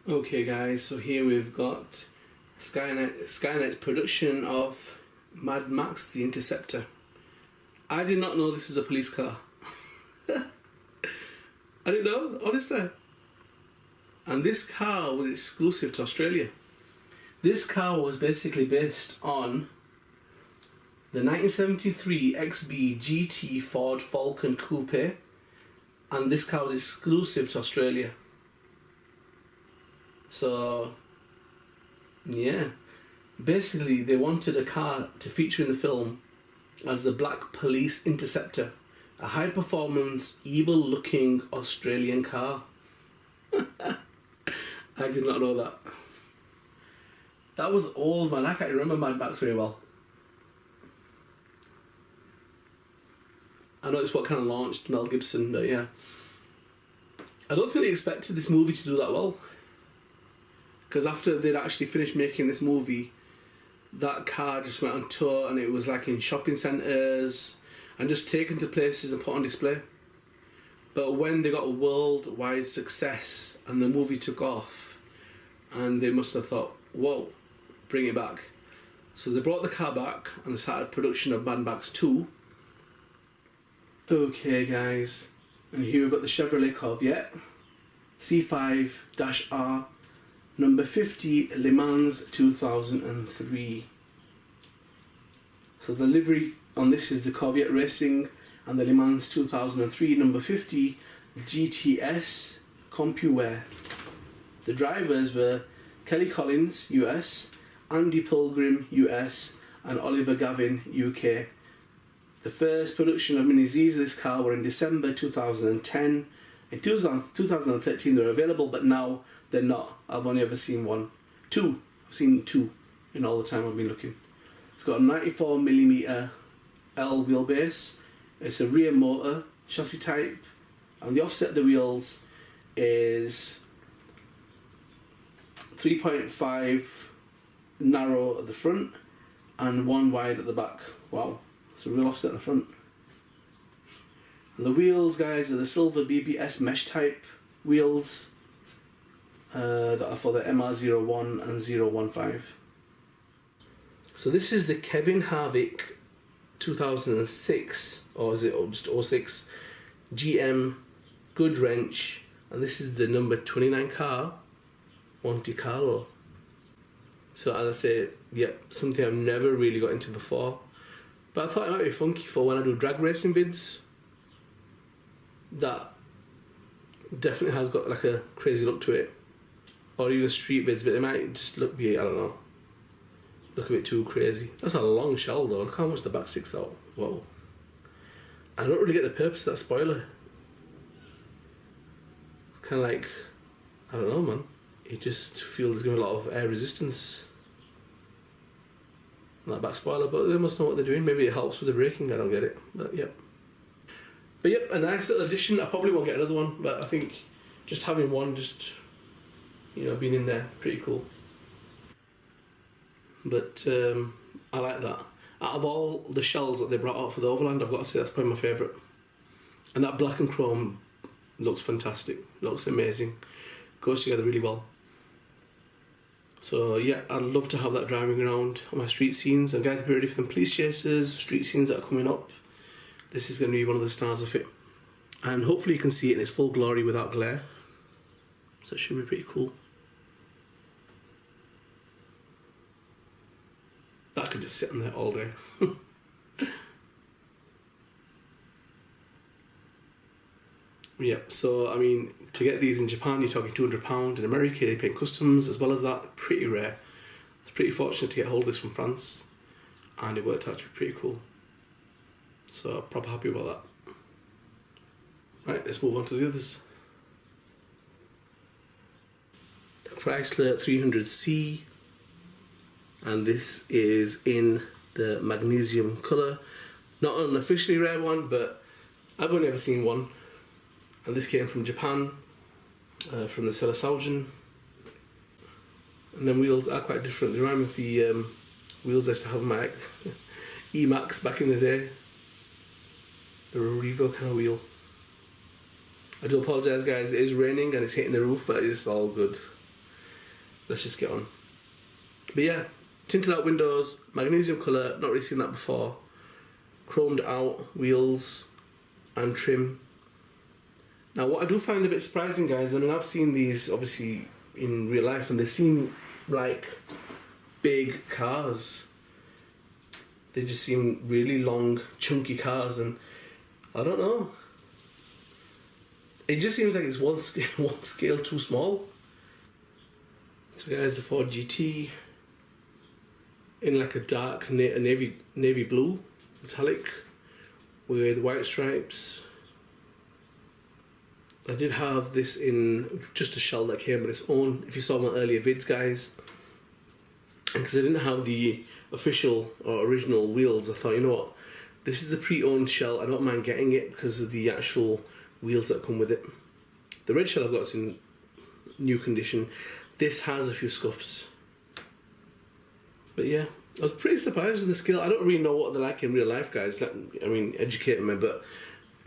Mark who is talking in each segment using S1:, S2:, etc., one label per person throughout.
S1: Okay guys, so here we've got Skynet's production of Mad Max the Interceptor. I did not know this was a police car. I didn't know, honestly. And this car was exclusive to Australia. This car was basically based on the 1973 XB GT Ford Falcon Coupe, and this car was exclusive to Australia. So, yeah, basically they wanted a car to feature in the film as the Black Police Interceptor, a high-performance, evil-looking Australian car. I did not know that. That was old, man. I can't remember Mad Max very well. I know it's what kind of launched Mel Gibson, but yeah. I don't think they expected this movie to do that well. Because after they'd actually finished making this movie, that car just went on tour, and it was like in shopping centres and just taken to places and put on display. But when they got a worldwide success and the movie took off, and they must have thought, whoa, bring it back. So they brought the car back and they started production of Mad Max 2. Okay guys, and here we've got the Chevrolet Corvette C5-R number 50 Le Mans 2003. So the livery on this is the Corvette Racing and the Le Mans 2003 number 50 GTS CompuWare. The drivers were Kelly Collins, US, Andy Pilgrim, US, and Oliver Gavin, UK. The first production of Mini Zs of this car were in December 2010. In 2013 they were available, but now they're not. I've only ever seen two. I've seen two in all the time I've been looking. It's got a 94mm L wheelbase. It's a rear motor chassis type, and the offset of the wheels is 3.5 narrow at the front and 1 wide at the back. Wow, it's a real offset at the front. And the wheels, guys, are the silver BBS mesh type wheels that are for the MR01 and 015. So this is the Kevin Harvick 2006, or is it just 06, GM Good Wrench, and this is the number 29 car, Monte Carlo. So as I say, yeah, something I've never really got into before, but I thought it might be funky for when I do drag racing vids. That definitely has got like a crazy look to it, or even street vids, but it might just look, I don't know, look a bit too crazy. That's a long shell though, look how much the back sticks out. Whoa. I don't really get the purpose of that spoiler. Kind of like, I don't know, man. It just feels there's going to be a lot of air resistance on that back spoiler, but they must know what they're doing. Maybe it helps with the braking, I don't get it, but yep. But yep, a nice little addition. I probably won't get another one, but I think just having one, just, you know, being in there, pretty cool. But I like that. Out of all the shells that they brought out for the Overland, I've got to say that's probably my favourite. And that black and chrome looks fantastic, looks amazing, goes together really well. So yeah, I'd love to have that driving around on my street scenes. And guys, be ready for them police chases, street scenes that are coming up. This is going to be one of the stars of it. And hopefully you can see it in its full glory without glare. So it should be pretty cool. That could just sit in there all day. Yeah, so I mean, to get these in Japan, you're talking £200. In America, they pay customs as well as that. Pretty rare. It's pretty fortunate to get hold of this from France, and it worked out to be pretty cool. So, proper happy about that. Right, let's move on to the others. The Chrysler 300C, and this is in the magnesium colour. Not an officially rare one, but I've only ever seen one. And this came from Japan, from the seller Saugen. And then wheels are quite different. They remind me of the wheels I used to have on my E-Max back in the day. The Revo kind of wheel. I do apologise guys, it is raining and it's hitting the roof, but it's all good. let's just get on. But yeah, tinted out windows, magnesium colour, not really seen that before. Chromed out wheels and trim. Now what I do find a bit surprising, guys, I mean I've seen these obviously in real life and they seem like big cars. They just seem really long, chunky cars, and I don't know. It just seems like it's one scale too small. So guys, the Ford GT in like a dark navy blue metallic with white stripes. I did have this in just a shell that came on its own, if you saw my earlier vids, guys. Because I didn't have the official or original wheels, I thought, you know what, this is the pre-owned shell, I don't mind getting it because of the actual wheels that come with it. The red shell I've got is in new condition. This has a few scuffs. But yeah, I was pretty surprised with the scale. I don't really know what they're like in real life, guys. I mean, educate me, but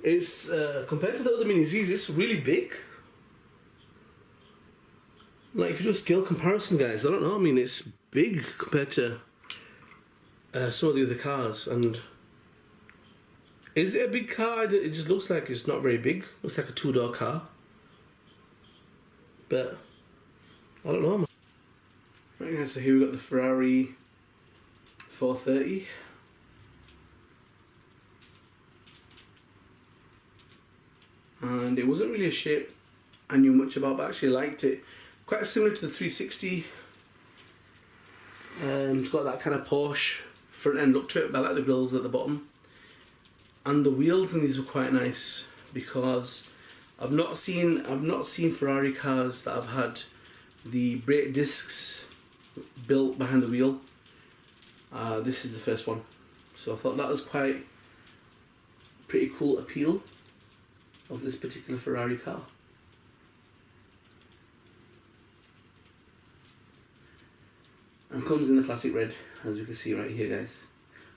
S1: it's compared to the other Mini Zs, it's really big. Like if you do a scale comparison, guys, I don't know. I mean, it's big compared to some of the other cars. And is it a big car? It just looks like it's not very big. Looks like a two-door car. But I don't know. Right, guys. So here we got the Ferrari 430. And it wasn't really a shape I knew much about, but I actually liked it. Quite similar to the 360. It's got that kind of Porsche front end look to it, but I like the grills at the bottom. And the wheels in these were quite nice because I've not seen Ferrari cars that have had the brake discs built behind the wheel. This is the first one, so I thought that was quite pretty cool appeal of this particular Ferrari car. And comes in the classic red, as you can see right here, guys.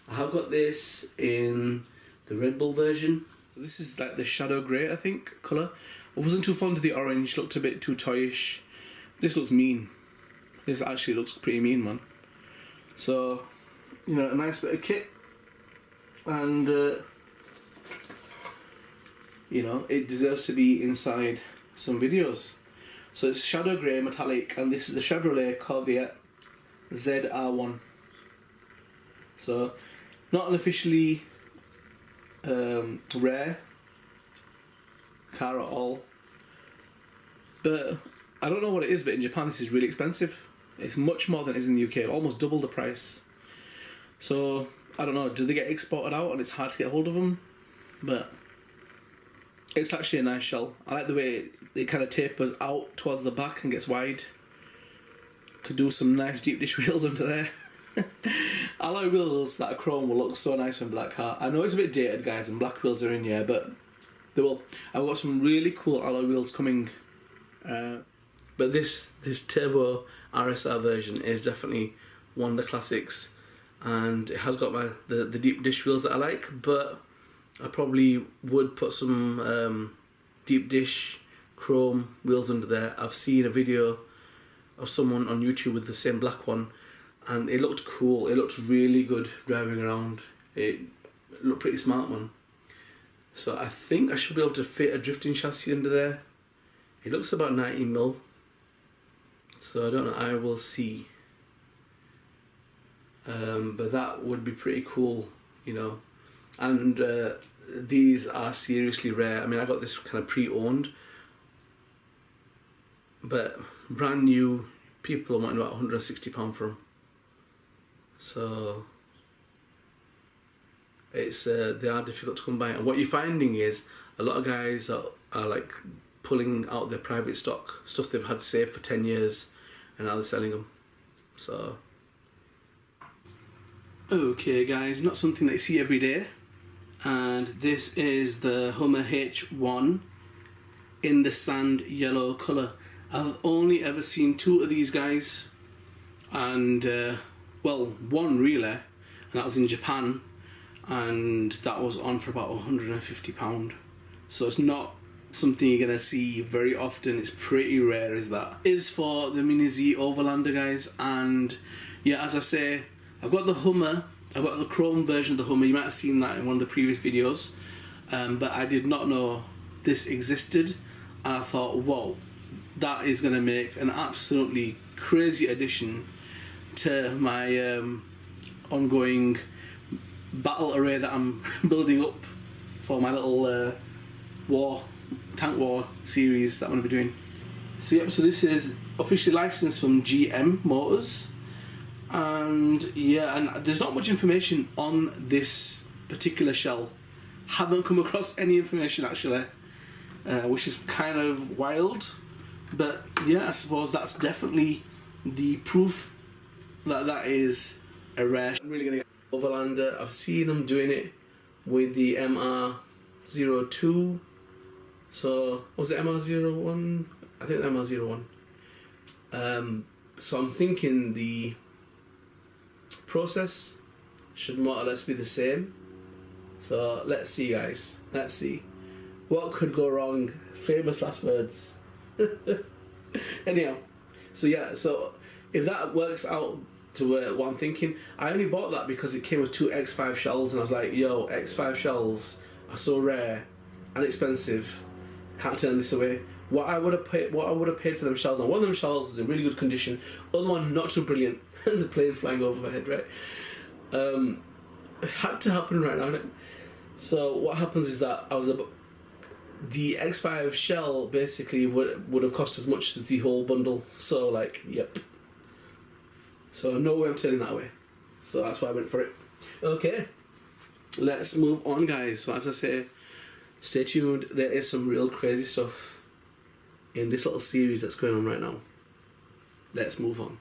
S1: I have got this in the Red Bull version. So this is like the shadow grey, I think, colour. I wasn't too fond of the orange, looked a bit too toyish. This looks mean. This actually looks pretty mean, man. So, you know, a nice bit of kit. And, you know, it deserves to be inside some videos. So it's shadow grey metallic, and this is the Chevrolet Corvette ZR1. So not an officially rare car at all, but I don't know what it is, but in Japan this is really expensive. It's much more than it is in the UK, almost double the price. So I don't know, do they get exported out and it's hard to get hold of them? But it's actually a nice shell. I like the way it kind of tapers out towards the back and gets wide. Could do some nice deep dish wheels under there. Alloy wheels that are chrome will look so nice on black car. I know it's a bit dated, guys, and black wheels are in here, but they will. I've got some really cool alloy wheels coming. But this Turbo RSR version is definitely one of the classics, and it has got the deep dish wheels that I like, but I probably would put some deep dish chrome wheels under there. I've seen a video of someone on YouTube with the same black one, and it looked cool. It looked really good driving around. It looked pretty smart, man. So I think I should be able to fit a drifting chassis under there. It looks about 90mm, so I don't know, I will see. But that would be pretty cool, you know. And these are seriously rare. I mean, I got this kind of pre-owned, but brand new, people are wanting about £160 for them. So it's they are difficult to come by. And what you're finding is a lot of guys are like pulling out their private stock, stuff they've had saved for 10 years, and now they're selling them. So okay, guys, not something that you see every day. And this is the Hummer H1 in the sand yellow colour. I've only ever seen two of these guys, and well, one really, and that was in Japan, and that was on for about £150. So it's not something you're gonna see very often. It's pretty rare, is that. Is for the Mini Z Overlander, guys. And yeah, as I say, I've got the Hummer. I've got the chrome version of the Hummer. You might have seen that in one of the previous videos. But I did not know this existed. And I thought, whoa, that is gonna make an absolutely crazy addition to my ongoing battle array that I'm building up for my little tank war series that I'm going to be doing. So yep, so this is officially licensed from GM Motors, and yeah, and there's not much information on this particular shell. Haven't come across any information actually, which is kind of wild, but yeah, I suppose that's definitely the proof that that is a rare. I'm really gonna get Overlander. I've seen them doing it with the MR02. So was it MR01? I think MR01. So I'm thinking the process should more or less be the same. So let's see, guys. Let's see what could go wrong. Famous last words. Anyhow, so yeah. So if that works out to what I'm thinking, I only bought that because it came with 2 X5 shells, and I was like, yo, X5 shells are so rare and expensive, can't turn this away. What I would have paid for them shells, and one of them shells was in really good condition, other one not so brilliant. The plane flying over my head, right? It had to happen right now, innit? So what happens is that the X5 shell basically would have cost as much as the whole bundle. So like, yep. So no way I'm turning that away. So that's why I went for it. Okay, let's move on, guys. So as I say, stay tuned. There is some real crazy stuff in this little series that's going on right now. Let's move on.